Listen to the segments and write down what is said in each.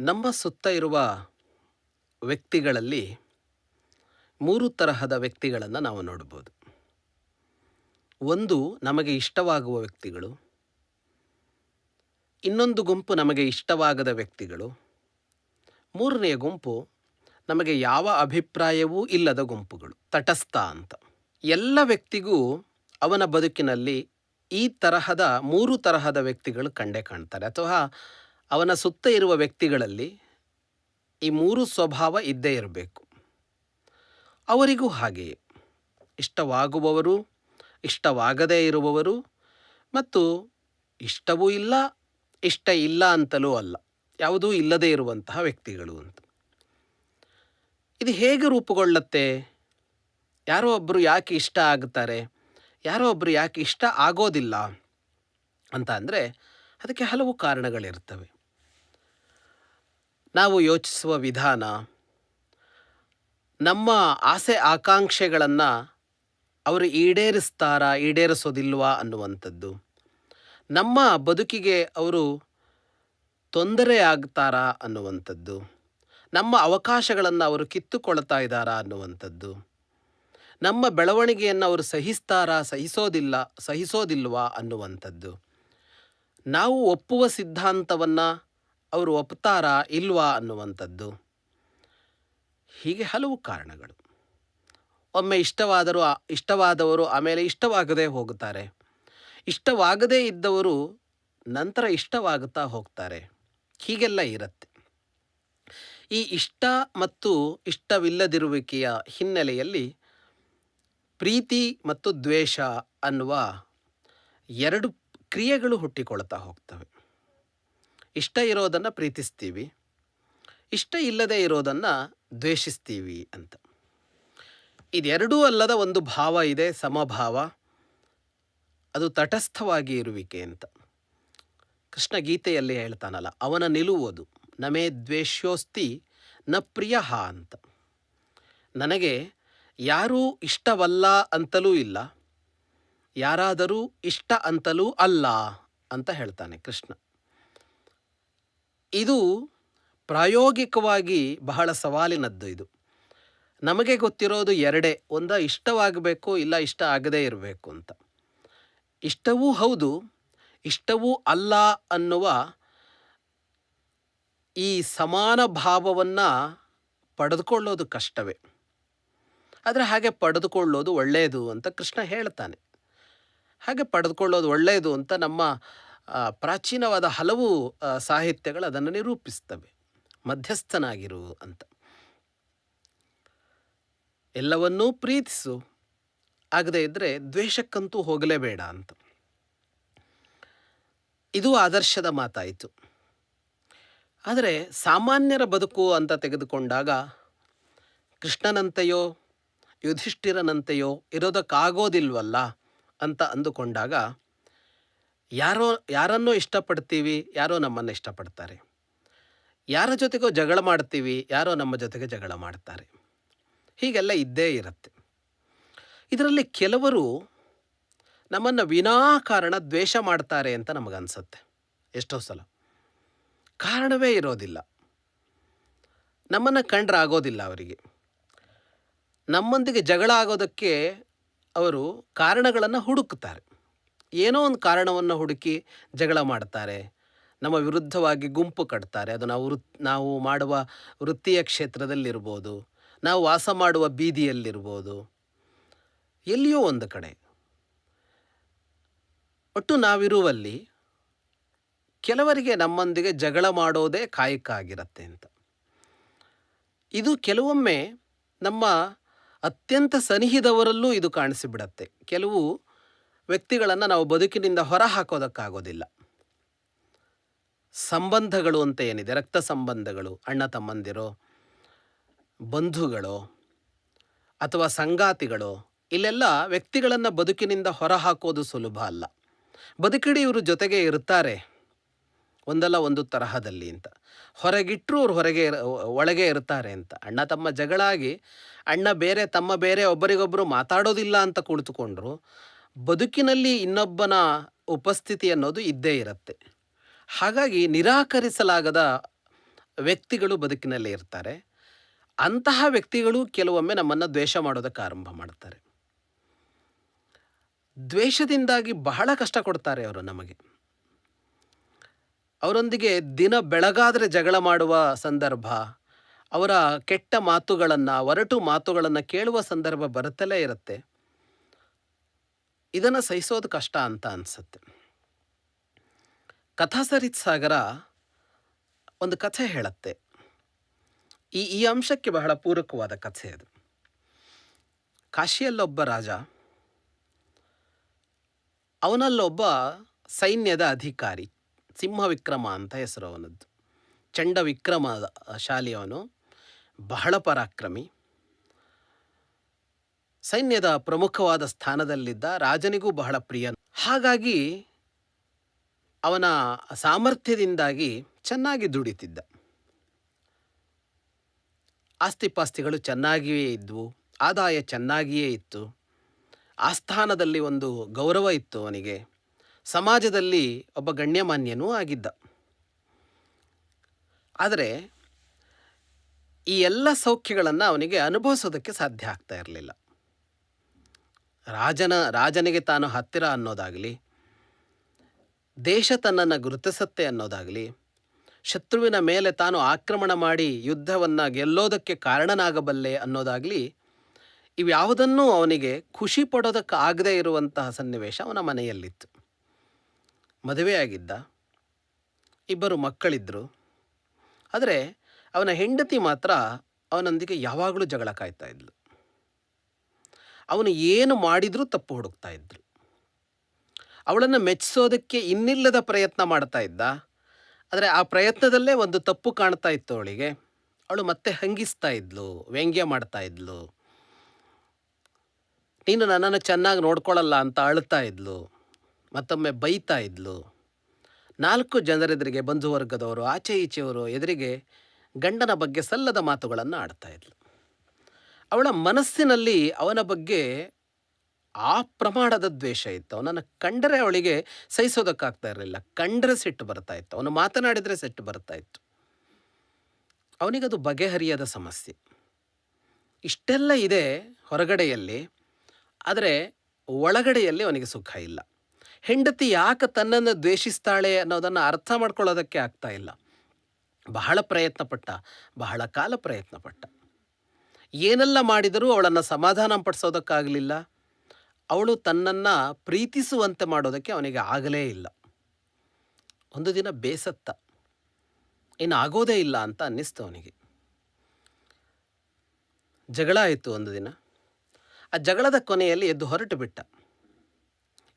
ನಮ್ಮ ಸುತ್ತ ಇರುವ ವ್ಯಕ್ತಿಗಳಲ್ಲಿ 3 ತರಹದ ವ್ಯಕ್ತಿಗಳನ್ನು ನಾವು ನೋಡ್ಬೋದು. ಒಂದು ನಮಗೆ ಇಷ್ಟವಾಗುವ ವ್ಯಕ್ತಿಗಳು, ಇನ್ನೊಂದು ಗುಂಪು ನಮಗೆ ಇಷ್ಟವಾಗದ ವ್ಯಕ್ತಿಗಳು, ಮೂರನೆಯ ಗುಂಪು ನಮಗೆ ಯಾವ ಅಭಿಪ್ರಾಯವೂ ಇಲ್ಲದ ಗುಂಪುಗಳು, ತಟಸ್ಥ ಅಂತ. ಎಲ್ಲ ವ್ಯಕ್ತಿಗೂ ಅವನ ಬದುಕಿನಲ್ಲಿ ಈ ತರಹದ 3 ತರಹದ ವ್ಯಕ್ತಿಗಳು ಕಂಡೇ ಕಾಣ್ತಾರೆ, ಅಥವಾ ಅವನ ಸುತ್ತ ಇರುವ ವ್ಯಕ್ತಿಗಳಲ್ಲಿ ಈ 3 ಸ್ವಭಾವ ಇದ್ದೇ ಇರಬೇಕು. ಅವರಿಗೂ ಹಾಗೆಯೇ ಇಷ್ಟವಾಗುವವರು, ಇಷ್ಟವಾಗದೇ ಇರುವವರು ಮತ್ತು ಇಷ್ಟವೂ ಇಲ್ಲ, ಇಷ್ಟ ಇಲ್ಲ ಅಂತಲೂ ಅಲ್ಲ, ಯಾವುದೂ ಇಲ್ಲದೇ ಇರುವಂತಹ ವ್ಯಕ್ತಿಗಳು ಅಂತ. ಇದು ಹೇಗೆ ರೂಪುಗೊಳ್ಳುತ್ತೆ? ಯಾರೋ ಒಬ್ಬರು ಯಾಕೆ ಇಷ್ಟ ಆಗುತ್ತಾರೆ, ಯಾರೋ ಒಬ್ಬರು ಯಾಕೆ ಇಷ್ಟ ಆಗೋದಿಲ್ಲ ಅಂತ ಅಂದರೆ ಅದಕ್ಕೆ ಹಲವು ಕಾರಣಗಳಿರ್ತವೆ. ನಾವು ಯೋಚಿಸುವ ವಿಧಾನ, ನಮ್ಮ ಆಸೆ ಆಕಾಂಕ್ಷೆಗಳನ್ನು ಅವರು ಈಡೇರಿಸ್ತಾರಾ ಈಡೇರಿಸೋದಿಲ್ವಾ ಅನ್ನುವಂಥದ್ದು, ನಮ್ಮ ಬದುಕಿಗೆ ಅವರು ತೊಂದರೆ ಆಗ್ತಾರಾ ಅನ್ನುವಂಥದ್ದು, ನಮ್ಮ ಅವಕಾಶಗಳನ್ನು ಅವರು ಕಿತ್ತುಕೊಳ್ತಾ ಇದ್ದಾರಾ ಅನ್ನುವಂಥದ್ದು, ನಮ್ಮ ಬೆಳವಣಿಗೆಯನ್ನು ಅವರು ಸಹಿಸ್ತಾರಾ ಸಹಿಸೋದಿಲ್ವಾ ಅನ್ನುವಂಥದ್ದು, ನಾವು ಒಪ್ಪುವ ಸಿದ್ಧಾಂತವನ್ನು ಅವರು ಒಪ್ತಾರಾ ಇಲ್ವಾ ಅನ್ನುವಂಥದ್ದು. ಹೀಗೆ ಹಲವು ಕಾರಣಗಳು. ಒಮ್ಮೆ ಇಷ್ಟವಾದವರು ಆಮೇಲೆ ಇಷ್ಟವಾಗದೇ ಹೋಗುತ್ತಾರೆ, ಇಷ್ಟವಾಗದೇ ಇದ್ದವರು ನಂತರ ಇಷ್ಟವಾಗುತ್ತಾ ಹೋಗ್ತಾರೆ. ಹೀಗೆಲ್ಲ ಇರುತ್ತೆ. ಈ ಇಷ್ಟ ಮತ್ತು ಇಷ್ಟವಿಲ್ಲದಿರುವಿಕೆಯ ಹಿನ್ನೆಲೆಯಲ್ಲಿ ಪ್ರೀತಿ ಮತ್ತು ದ್ವೇಷ ಅನ್ನುವ 2 ಕ್ರಿಯೆಗಳು ಹುಟ್ಟಿಕೊಳ್ತಾ ಹೋಗ್ತವೆ. ಇಷ್ಟ ಇರೋದನ್ನು ಪ್ರೀತಿಸ್ತೀವಿ, ಇಷ್ಟ ಇಲ್ಲದೇ ಇರೋದನ್ನು ದ್ವೇಷಿಸ್ತೀವಿ ಅಂತ. ಇದೆರಡೂ ಅಲ್ಲದ ಒಂದು ಭಾವ ಇದೆ, ಸಮಭಾವ. ಅದು ತಟಸ್ಥವಾಗಿ ಇರುವಿಕೆ ಅಂತ. ಕೃಷ್ಣ ಗೀತೆಯಲ್ಲಿ ಹೇಳ್ತಾನಲ್ಲ, ಅವನ ನಿಲುವುದು ನಮೇ ದ್ವೇಷ್ಯೋಸ್ತಿ ನ ಪ್ರಿಯ ಅಂತ. ನನಗೆ ಯಾರೂ ಇಷ್ಟವಲ್ಲ ಅಂತಲೂ ಇಲ್ಲ, ಯಾರಾದರೂ ಇಷ್ಟ ಅಂತಲೂ ಅಲ್ಲ ಅಂತ ಹೇಳ್ತಾನೆ ಕೃಷ್ಣ. ಇದು ಪ್ರಾಯೋಗಿಕವಾಗಿ ಬಹಳ ಸವಾಲಿನದ್ದು. ಇದು ನಮಗೆ ಗೊತ್ತಿರೋದು ಎರಡೇ, ಒಂದು ಇಷ್ಟವಾಗಬೇಕು, ಇಲ್ಲ ಇಷ್ಟ ಆಗದೇ ಇರಬೇಕು ಅಂತ. ಇಷ್ಟವೂ ಹೌದು, ಇಷ್ಟವೂ ಅಲ್ಲ ಅನ್ನುವ ಈ ಸಮಾನ ಭಾವವನ್ನು ಪಡೆದುಕೊಳ್ಳೋದು ಕಷ್ಟವೇ. ಆದರೆ ಹಾಗೆ ಪಡೆದುಕೊಳ್ಳೋದು ಒಳ್ಳೆಯದು ಅಂತ ಕೃಷ್ಣ ಹೇಳ್ತಾನೆ. ಹಾಗೆ ಪಡೆದುಕೊಳ್ಳೋದು ಒಳ್ಳೆಯದು ಅಂತ ನಮ್ಮ ಪ್ರಾಚೀನವಾದ ಹಲವು ಸಾಹಿತ್ಯಗಳು ಅದನ್ನು ನಿರೂಪಿಸ್ತವೆ. ಮಧ್ಯಸ್ಥನಾಗಿರು ಅಂತ. ಎಲ್ಲವನ್ನೂ ಪ್ರೀತಿಸು, ಆಗದೇ ಇದ್ದರೆ ದ್ವೇಷಕ್ಕಂತೂ ಹೋಗಲೇಬೇಡ ಅಂತ. ಇದು ಆದರ್ಶದ ಮಾತಾಯಿತು. ಆದರೆ ಸಾಮಾನ್ಯರ ಬದುಕು ಅಂತ ತೆಗೆದುಕೊಂಡಾಗ ಕೃಷ್ಣನಂತೆಯೋ ಯುಧಿಷ್ಠಿರನಂತೆಯೋ ಇರೋದಕ್ಕಾಗೋದಿಲ್ವಲ್ಲ ಅಂತ ಅಂದುಕೊಂಡಾಗ ಯಾರನ್ನೋ ಇಷ್ಟಪಡ್ತೀವಿ, ಯಾರೋ ನಮ್ಮನ್ನು ಇಷ್ಟಪಡ್ತಾರೆ. ಯಾರ ಜೊತೆಗೋ ಜಗಳ ಮಾಡ್ತೀವಿ, ಯಾರೋ ನಮ್ಮ ಜೊತೆಗೆ ಜಗಳ ಮಾಡ್ತಾರೆ. ಹೀಗೆಲ್ಲ ಇದ್ದೇ ಇರುತ್ತೆ. ಇದರಲ್ಲಿ ಕೆಲವರು ನಮ್ಮನ್ನು ವಿನಾಕಾರಣ ದ್ವೇಷ ಮಾಡ್ತಾರೆ ಅಂತ ನಮಗನ್ಸುತ್ತೆ. ಎಷ್ಟೋ ಸಲ ಕಾರಣವೇ ಇರೋದಿಲ್ಲ, ನಮ್ಮನ್ನು ಕಂಡ್ರೆ ಆಗೋದಿಲ್ಲ ಅವರಿಗೆ. ನಮ್ಮೊಂದಿಗೆ ಜಗಳ ಆಗೋದಕ್ಕೆ ಅವರು ಕಾರಣಗಳನ್ನು ಹುಡುಕ್ತಾರೆ. ಏನೋ ಒಂದು ಕಾರಣವನ್ನು ಹುಡುಕಿ ಜಗಳ ಮಾಡ್ತಾರೆ, ನಮ್ಮ ವಿರುದ್ಧವಾಗಿ ಗುಂಪು ಕಟ್ತಾರೆ. ಅದು ನಾವು ಮಾಡುವ ವೃತ್ತಿಯ ಕ್ಷೇತ್ರದಲ್ಲಿರ್ಬೋದು, ನಾವು ವಾಸ ಮಾಡುವ ಬೀದಿಯಲ್ಲಿರ್ಬೋದು, ಎಲ್ಲಿಯೋ ಒಂದು ಕಡೆ. ಒಟ್ಟು ನಾವಿರುವಲ್ಲಿ ಕೆಲವರಿಗೆ ನಮ್ಮೊಂದಿಗೆ ಜಗಳ ಮಾಡೋದೇ ಕಾಯಕ ಆಗಿರುತ್ತೆ ಅಂತ. ಇದು ಕೆಲವೊಮ್ಮೆ ನಮ್ಮ ಅತ್ಯಂತ ಸನಿಹಿದವರಲ್ಲೂ ಇದು ಕಾಣಿಸಿಬಿಡತ್ತೆ. ಕೆಲವು ವ್ಯಕ್ತಿಗಳನ್ನು ನಾವು ಬದುಕಿನಿಂದ ಹೊರ ಹಾಕೋದಕ್ಕಾಗೋದಿಲ್ಲ. ಸಂಬಂಧಗಳು ಅಂತ ಏನಿದೆ, ರಕ್ತ ಸಂಬಂಧಗಳು, ಅಣ್ಣ ತಮ್ಮಂದಿರೋ, ಬಂಧುಗಳೋ ಅಥವಾ ಸಂಗಾತಿಗಳೋ, ಇಲ್ಲೆಲ್ಲ ವ್ಯಕ್ತಿಗಳನ್ನು ಬದುಕಿನಿಂದ ಹೊರ ಹಾಕೋದು ಸುಲಭ ಅಲ್ಲ. ಬದುಕಿಡೀ ಇವರು ಜೊತೆಗೆ ಇರ್ತಾರೆ ಒಂದಲ್ಲ ಒಂದು ತರಹದಲ್ಲಿ ಅಂತ. ಹೊರಗಿಟ್ಟರು ಅವ್ರು ಒಳಗೆ ಇರ್ತಾರೆ ಅಂತ. ಅಣ್ಣ ತಮ್ಮ ಜಗಳಾಗಿ ಅಣ್ಣ ಬೇರೆ ತಮ್ಮ ಬೇರೆ, ಒಬ್ಬರಿಗೊಬ್ಬರು ಮಾತಾಡೋದಿಲ್ಲ ಅಂತ ಕುಳಿತುಕೊಂಡ್ರು ಬದುಕಿನಲ್ಲಿ ಇನ್ನೊಬ್ಬನ ಉಪಸ್ಥಿತಿ ಅನ್ನೋದು ಇದ್ದೇ ಇರುತ್ತೆ. ಹಾಗಾಗಿ ನಿರಾಕರಿಸಲಾಗದ ವ್ಯಕ್ತಿಗಳು ಬದುಕಿನಲ್ಲಿ ಇರ್ತಾರೆ. ಅಂತಹ ವ್ಯಕ್ತಿಗಳು ಕೆಲವೊಮ್ಮೆ ನಮ್ಮನ್ನು ದ್ವೇಷ ಮಾಡೋದಕ್ಕೆ ಆರಂಭ ಮಾಡ್ತಾರೆ. ದ್ವೇಷದಿಂದಾಗಿ ಬಹಳ ಕಷ್ಟ ಕೊಡ್ತಾರೆ ಅವರು ನಮಗೆ. ಅವರೊಂದಿಗೆ ದಿನ ಬೆಳಗಾದರೆ ಜಗಳ ಮಾಡುವ ಸಂದರ್ಭ, ಅವರ ಕೆಟ್ಟ ಮಾತುಗಳನ್ನು, ಒರಟು ಮಾತುಗಳನ್ನು ಕೇಳುವ ಸಂದರ್ಭ ಬರುತ್ತಲೇ ಇರುತ್ತೆ. ಇದನ್ನು ಸಹಿಸೋದು ಕಷ್ಟ ಅಂತ ಅನಿಸುತ್ತೆ. ಕಥಾಸರಿತ್ ಸಾಗರ ಒಂದು ಕಥೆ ಹೇಳುತ್ತೆ. ಈ ಅಂಶಕ್ಕೆ ಬಹಳ ಪೂರಕವಾದ ಕಥೆ ಅದು. ಕಾಶಿಯಲ್ಲೊಬ್ಬ ರಾಜ, ಅವನಲ್ಲೊಬ್ಬ ಸೈನ್ಯದ ಅಧಿಕಾರಿ, ಸಿಂಹವಿಕ್ರಮ ಅಂತ ಹೆಸರು ಅವನದ್ದು. ಚಂಡ ವಿಕ್ರಮ ಶಾಲಿ ಅವನು, ಬಹಳ ಪರಾಕ್ರಮಿ, ಸೈನ್ಯದ ಪ್ರಮುಖವಾದ ಸ್ಥಾನದಲ್ಲಿದ್ದ, ರಾಜನಿಗೂ ಬಹಳ ಪ್ರಿಯ. ಹಾಗಾಗಿ ಅವನ ಸಾಮರ್ಥ್ಯದಿಂದಾಗಿ ಚೆನ್ನಾಗಿ ದುಡಿತಿದ್ದ. ಆಸ್ತಿಪಾಸ್ತಿಗಳು ಚೆನ್ನಾಗಿಯೇ ಇದ್ವು, ಆದಾಯ ಚೆನ್ನಾಗಿಯೇ ಇತ್ತು, ಆಸ್ಥಾನದಲ್ಲಿ ಒಂದು ಗೌರವ ಇತ್ತು ಅವನಿಗೆ, ಸಮಾಜದಲ್ಲಿ ಒಬ್ಬ ಗಣ್ಯಮಾನ್ಯನೂ ಆಗಿದ್ದ. ಆದರೆ ಈ ಎಲ್ಲ ಸೌಖ್ಯಗಳನ್ನು ಅವನಿಗೆ ಅನುಭವಿಸೋದಕ್ಕೆ ಸಾಧ್ಯ ಆಗ್ತಾ ಇರಲಿಲ್ಲ. ರಾಜನಿಗೆ ತಾನು ಹತ್ತಿರ ಅನ್ನೋದಾಗಲಿ, ದೇಶ ತನ್ನನ್ನು ಗುರುತಿಸುತ್ತೆ ಅನ್ನೋದಾಗಲಿ, ಶತ್ರುವಿನ ಮೇಲೆ ತಾನು ಆಕ್ರಮಣ ಮಾಡಿ ಯುದ್ಧವನ್ನು ಗೆಲ್ಲೋದಕ್ಕೆ ಕಾರಣನಾಗಬಲ್ಲೆ ಅನ್ನೋದಾಗಲಿ, ಇವ್ಯಾವುದನ್ನೂ ಅವನಿಗೆ ಖುಷಿ ಪಡೋದಕ್ಕೆ ಆಗದೇ ಇರುವಂತಹ ಸನ್ನಿವೇಶ ಅವನ ಮನೆಯಲ್ಲಿತ್ತು. ಮದುವೆಯಾಗಿದ್ದ, 2 ಮಕ್ಕಳಿದ್ದರು. ಆದರೆ ಅವನ ಹೆಂಡತಿ ಮಾತ್ರ ಅವನೊಂದಿಗೆ ಯಾವಾಗಲೂ ಜಗಳ ಕಾಯ್ತಾ ಇದ್ಲು. ಅವನು ಏನು ಮಾಡಿದರೂ ತಪ್ಪು ಹುಡುಕ್ತಾ ಇದ್ದರು. ಅವಳನ್ನು ಮೆಚ್ಚಿಸೋದಕ್ಕೆ ಇನ್ನಿಲ್ಲದ ಪ್ರಯತ್ನ ಮಾಡ್ತಾ ಇದ್ದ. ಆದರೆ ಆ ಪ್ರಯತ್ನದಲ್ಲೇ ಒಂದು ತಪ್ಪು ಕಾಣ್ತಾ ಇತ್ತು ಅವಳಿಗೆ. ಅವಳು ಮತ್ತೆ ಹಂಗಿಸ್ತಾ ಇದ್ಲು, ವ್ಯಂಗ್ಯ ಮಾಡ್ತಾ ಇದ್ಲು, ನೀನು ನನ್ನನ್ನು ಚೆನ್ನಾಗಿ ನೋಡ್ಕೊಳ್ಳಲ್ಲ ಅಂತ ಅಳ್ತಾ ಇದ್ಲು, ಮತ್ತೊಮ್ಮೆ ಬೈತಾ ಇದ್ಲು. 4 ಜನರೆದುರಿಗೆ, ಬಂಧುವರ್ಗದವರು, ಆಚೆ ಈಚೆಯವರು ಎದುರಿಗೆ ಗಂಡನ ಬಗ್ಗೆ ಸಲ್ಲದ ಮಾತುಗಳನ್ನು ಆಡ್ತಾ ಇದ್ಲು. ಅವಳ ಮನಸ್ಸಿನಲ್ಲಿ ಅವನ ಬಗ್ಗೆ ಆ ಪ್ರಮಾಣದ ದ್ವೇಷ ಇತ್ತು. ಅವನನ್ನು ಕಂಡರೆ ಅವಳಿಗೆ ಸಹಿಸೋದಕ್ಕಾಗ್ತಾ ಇರಲಿಲ್ಲ. ಕಂಡರೆ ಸಿಟ್ಟು ಬರ್ತಾ ಇತ್ತು, ಅವನು ಮಾತನಾಡಿದರೆ ಸಿಟ್ಟು ಬರ್ತಾ ಇತ್ತು. ಅವನಿಗದು ಬಗೆಹರಿಯದ ಸಮಸ್ಯೆ. ಇಷ್ಟೆಲ್ಲ ಇದೆ ಹೊರಗಡೆಯಲ್ಲಿ, ಆದರೆ ಒಳಗಡೆಯಲ್ಲಿ ಅವನಿಗೆ ಸುಖ ಇಲ್ಲ. ಹೆಂಡತಿ ಯಾಕೆ ತನ್ನನ್ನು ದ್ವೇಷಿಸ್ತಾಳೆ ಅನ್ನೋದನ್ನು ಅರ್ಥ ಮಾಡ್ಕೊಳ್ಳೋದಕ್ಕೆ ಆಗ್ತಾ ಇಲ್ಲ. ಬಹಳ ಪ್ರಯತ್ನಪಟ್ಟ, ಬಹಳ ಕಾಲ ಪ್ರಯತ್ನಪಟ್ಟ. ಏನೆಲ್ಲ ಮಾಡಿದರೂ ಅವಳನ್ನು ಸಮಾಧಾನ ಪಡಿಸೋದಕ್ಕಾಗಲಿಲ್ಲ. ಅವಳು ತನ್ನನ್ನು ಪ್ರೀತಿಸುವಂತೆ ಮಾಡೋದಕ್ಕೆ ಅವನಿಗೆ ಆಗಲೇ ಇಲ್ಲ. ಒಂದು ದಿನ ಬೇಸತ್ತ, ಇನ್ನು ಆಗೋದೇ ಇಲ್ಲ ಅಂತ ಅನ್ನಿಸ್ತು ಅವನಿಗೆ. ಜಗಳ ಆಯಿತು ಒಂದು ದಿನ. ಆ ಜಗಳದ ಕೊನೆಯಲ್ಲಿ ಎದ್ದು ಹೊರಟು ಬಿಟ್ಟ.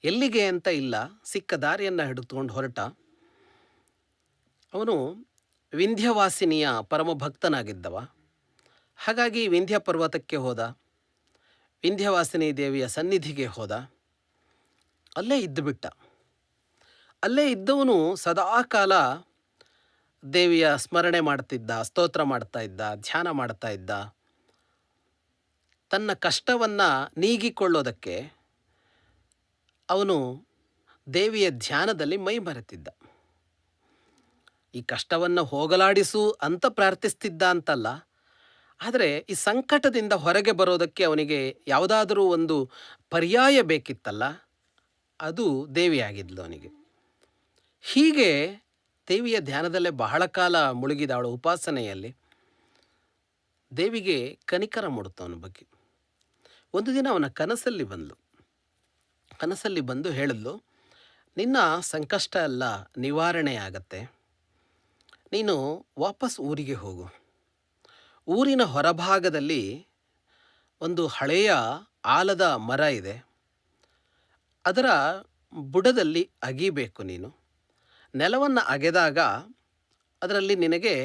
ಎಲ್ಲಿಗೆ ಅಂತ ಇಲ್ಲ, ಸಿಕ್ಕ ದಾರಿಯನ್ನು ಹಿಡಿದುಕೊಂಡು ಹೊರಟ. ಅವನು ವಿಂಧ್ಯವಾಸಿನಿಯ ಪರಮ ಭಕ್ತನಾಗಿದ್ದವ. ಹಾಗಾಗಿ ವಿಂಧ್ಯ ಪರ್ವತಕ್ಕೆ ಹೋದ, ವಿಂಧ್ಯವಾಸಿನಿ ದೇವಿಯ ಸನ್ನಿಧಿಗೆ ಹೋದ. ಅಲ್ಲೇ ಇದ್ದುಬಿಟ್ಟ. ಅಲ್ಲೇ ಇದ್ದವನು ಸದಾಕಾಲ ದೇವಿಯ ಸ್ಮರಣೆ ಮಾಡ್ತಿದ್ದ, ಸ್ತೋತ್ರ ಮಾಡ್ತಾ ಇದ್ದ, ಧ್ಯಾನ ಮಾಡ್ತಾ ಇದ್ದ. ತನ್ನ ಕಷ್ಟವನ್ನು ನೀಗಿಕೊಳ್ಳೋದಕ್ಕೆ ಅವನು ದೇವಿಯ ಧ್ಯಾನದಲ್ಲಿ ಮೈ ಮರೆತಿದ್ದ. ಈ ಕಷ್ಟವನ್ನು ಹೋಗಲಾಡಿಸು ಅಂತ ಪ್ರಾರ್ಥಿಸ್ತಿದ್ದ ಅಂತಲ್ಲ, ಆದರೆ ಈ ಸಂಕಟದಿಂದ ಹೊರಗೆ ಬರೋದಕ್ಕೆ ಅವನಿಗೆ ಯಾವುದಾದರೂ ಒಂದು ಪರ್ಯಾಯ ಬೇಕಿತ್ತಲ್ಲ, ಅದು ದೇವಿಯಾಗಿದ್ಲು ಅವನಿಗೆ. ಹೀಗೆ ದೇವಿಯ ಧ್ಯಾನದಲ್ಲೇ ಬಹಳ ಕಾಲ ಮುಳುಗಿದ ಅವಳ ಉಪಾಸನೆಯಲ್ಲಿ ದೇವಿಗೆ ಕನಿಕರ ಮೂಡುತ್ತ ಅವನ ಬಗ್ಗೆ. ಒಂದು ದಿನ ಅವನ ಕನಸಲ್ಲಿ ಬಂದು ಹೇಳಿದ್ಲು, ನಿನ್ನ ಸಂಕಷ್ಟ ಎಲ್ಲ ನಿವಾರಣೆ ಆಗತ್ತೆ, ನೀನು ವಾಪಸ್ ಊರಿಗೆ ಹೋಗು. ಊರಿನ ಹೊರಭಾಗದಲ್ಲಿ ಒಂದು ಹಳೆಯ ಆಲದ ಮರ ಇದೆ, ಅದರ ಬುಡದಲ್ಲಿ ಅಗಿಬೇಕು. ನೀನು ನೆಲವನ್ನು ಅಗೆದಾಗ ಅದರಲ್ಲಿ ನಿನಗೆ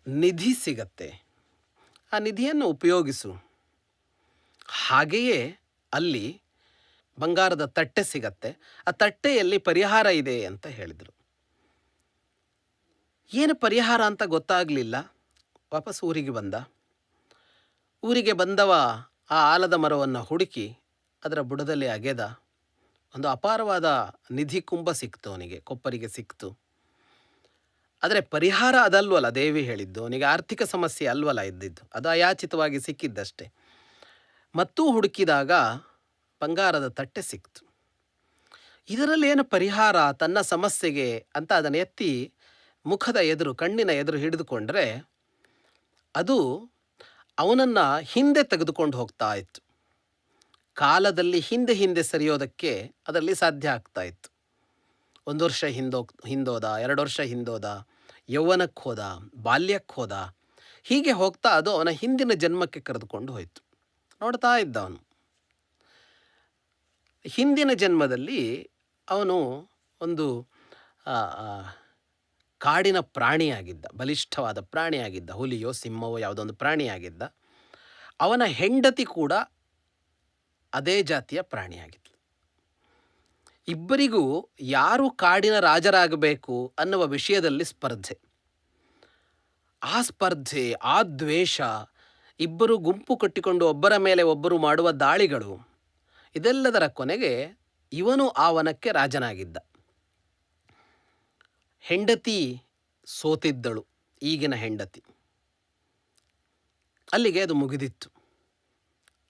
ನಿಧಿ ಸಿಗತ್ತೆ, ಆ ನಿಧಿಯನ್ನು ಉಪಯೋಗಿಸು. ಹಾಗೆಯೇ ಅಲ್ಲಿ ಬಂಗಾರದ ತಟ್ಟೆ ಸಿಗತ್ತೆ, ಆ ತಟ್ಟೆಯಲ್ಲಿ ಪರಿಹಾರ ಇದೆ ಅಂತ ಹೇಳಿದರು. ಏನು ಪರಿಹಾರ ಅಂತ ಗೊತ್ತಾಗಲಿಲ್ಲ. ವಾಪಸ್ ಊರಿಗೆ ಬಂದ. ಊರಿಗೆ ಬಂದವ ಆ ಆಲದ ಮರವನ್ನು ಹುಡುಕಿ ಅದರ ಬುಡದಲ್ಲಿ ಅಗೆದ. ಒಂದು ಅಪಾರವಾದ ನಿಧಿ ಕುಂಭ ಸಿಕ್ತು ಅವನಿಗೆ, ಕೊಪ್ಪರಿಗೆ ಸಿಕ್ತು. ಆದರೆ ಪರಿಹಾರ ಅದಲ್ವಲ್ಲ ದೇವಿ ಹೇಳಿದ್ದು. ಅವನಿಗೆ ಆರ್ಥಿಕ ಸಮಸ್ಯೆ ಅಲ್ವಲ್ಲ ಇದ್ದಿದ್ದು, ಅದು ಅಯಾಚಿತವಾಗಿ ಸಿಕ್ಕಿದ್ದಷ್ಟೇ. ಮತ್ತೂ ಹುಡುಕಿದಾಗ ಬಂಗಾರದ ತಟ್ಟೆ ಸಿಕ್ತು. ಇದರಲ್ಲೇನು ಪರಿಹಾರ ತನ್ನ ಸಮಸ್ಯೆಗೆ ಅಂತ ಅದನ್ನು ಎತ್ತಿ ಮುಖದ ಎದುರು, ಕಣ್ಣಿನ ಎದುರು ಹಿಡಿದುಕೊಂಡ್ರೆ ಅದು ಅವನನ್ನು ಹಿಂದೆ ತೆಗೆದುಕೊಂಡು ಹೋಗ್ತಾ ಇತ್ತು. ಕಾಲದಲ್ಲಿ ಹಿಂದೆ ಹಿಂದೆ ಸರಿಯೋದಕ್ಕೆ ಅದರಲ್ಲಿ ಸಾಧ್ಯ ಆಗ್ತಾ ಇತ್ತು. 1 ವರ್ಷ ಹಿಂದೋದ, 2 ವರ್ಷ ಹಿಂದೋದ, ಯೌವನಕ್ಕೆ ಹೋದ, ಬಾಲ್ಯಕ್ಕೆ ಹೋದ, ಹೀಗೆ ಹೋಗ್ತಾ ಅದು ಅವನ ಹಿಂದಿನ ಜನ್ಮಕ್ಕೆ ಕರೆದುಕೊಂಡು ಹೋಯಿತು. ನೋಡ್ತಾ ಇದ್ದ ಅವನು. ಹಿಂದಿನ ಜನ್ಮದಲ್ಲಿ ಅವನು ಒಂದು ಕಾಡಿನ ಪ್ರಾಣಿಯಾಗಿದ್ದ, ಬಲಿಷ್ಠವಾದ ಪ್ರಾಣಿಯಾಗಿದ್ದ, ಹುಲಿಯೋ ಸಿಂಹವೋ ಯಾವುದೊಂದು ಪ್ರಾಣಿಯಾಗಿದ್ದ. ಅವನ ಹೆಂಡತಿ ಕೂಡ ಅದೇ ಜಾತಿಯ ಪ್ರಾಣಿಯಾಗಿದ್ದ. ಇಬ್ಬರಿಗೂ ಯಾರು ಕಾಡಿನ ರಾಜರಾಗಬೇಕು ಅನ್ನುವ ವಿಷಯದಲ್ಲಿ ಸ್ಪರ್ಧೆ. ಆ ಸ್ಪರ್ಧೆ, ಆ ದ್ವೇಷ, ಇಬ್ಬರು ಗುಂಪು ಕಟ್ಟಿಕೊಂಡು ಒಬ್ಬರ ಮೇಲೆ ಒಬ್ಬರು ಮಾಡುವ ದಾಳಿಗಳು, ಇದೆಲ್ಲದರ ಕೊನೆಗೆ ಇವನು ಆ ವನಕ್ಕೆ ರಾಜನಾಗಿದ್ದ. ಹೆಂಡತಿ ಸೋತಿದ್ದಳು, ಈಗಿನ ಹೆಂಡತಿ. ಅಲ್ಲಿಗೆ ಅದು ಮುಗಿದಿತ್ತು.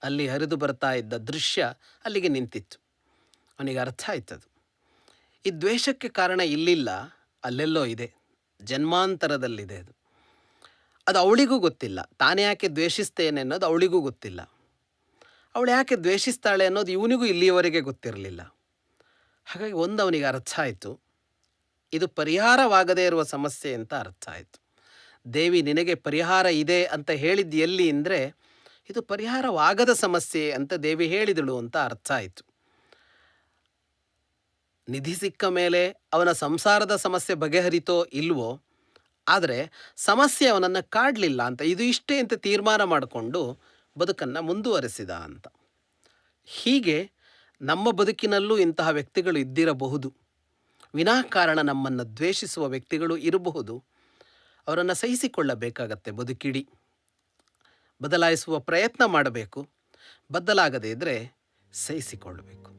ಅಲ್ಲಿ ಹರಿದು ಬರ್ತಾ ಇದ್ದ ದೃಶ್ಯ ಅಲ್ಲಿಗೆ ನಿಂತಿತ್ತು. ಅವನಿಗೆ ಅರ್ಥ ಆಯ್ತದು. ಈ ದ್ವೇಷಕ್ಕೆ ಕಾರಣ ಇಲ್ಲಿಲ್ಲ, ಅಲ್ಲೆಲ್ಲೋ ಇದೆ, ಜನ್ಮಾಂತರದಲ್ಲಿದೆ ಅದು. ಅದು ಅವಳಿಗೂ ಗೊತ್ತಿಲ್ಲ. ತಾನೇ ಯಾಕೆ ದ್ವೇಷಿಸ್ತೇನೆ ಅನ್ನೋದು ಅವಳಿಗೂ ಗೊತ್ತಿಲ್ಲ. ಅವಳು ಯಾಕೆ ದ್ವೇಷಿಸ್ತಾಳೆ ಅನ್ನೋದು ಇವನಿಗೂ ಇಲ್ಲಿಯವರೆಗೆ ಗೊತ್ತಿರಲಿಲ್ಲ. ಹಾಗಾಗಿ ಅವನಿಗೆ ಅರ್ಥ ಆಯಿತು, ಇದು ಪರಿಹಾರವಾಗದೇ ಇರುವ ಸಮಸ್ಯೆ ಅಂತ ಅರ್ಥ ಆಯಿತು. ದೇವಿ ನಿನಗೆ ಪರಿಹಾರ ಇದೆ ಅಂತ ಹೇಳಿದ್ದು ಎಲ್ಲಿ ಅಂದರೆ, ಇದು ಪರಿಹಾರವಾಗದ ಸಮಸ್ಯೆ ಅಂತ ದೇವಿ ಹೇಳಿದಳು ಅಂತ ಅರ್ಥ ಆಯಿತು. ನಿಧಿ ಸಿಕ್ಕ ಮೇಲೆ ಅವನ ಸಂಸಾರದ ಸಮಸ್ಯೆ ಬಗೆಹರಿತೋ ಇಲ್ವೋ, ಆದರೆ ಸಮಸ್ಯೆ ಅವನನ್ನು ಕಾಡಲಿಲ್ಲ ಅಂತ, ಇದು ಇಷ್ಟೇ ಅಂತ ತೀರ್ಮಾನ ಮಾಡಿಕೊಂಡು ಬದುಕನ್ನು ಮುಂದುವರೆಸಿದ ಅಂತ. ಹೀಗೆ ನಮ್ಮ ಬದುಕಿನಲ್ಲೂ ಇಂತಹ ವ್ಯಕ್ತಿಗಳು ಇದ್ದಿರಬಹುದು. ವಿನಾಕಾರಣ ನಮ್ಮನ್ನು ದ್ವೇಷಿಸುವ ವ್ಯಕ್ತಿಗಳು ಇರಬಹುದು. ಅವರನ್ನು ಸಹಿಸಿಕೊಳ್ಳಬೇಕಾಗತ್ತೆ ಬದುಕಿಡಿ. ಬದಲಾಯಿಸುವ ಪ್ರಯತ್ನ ಮಾಡಬೇಕು. ಬದಲಾಗದೇ ಇದ್ದರೆ ಸಹಿಸಿಕೊಳ್ಳಬೇಕು.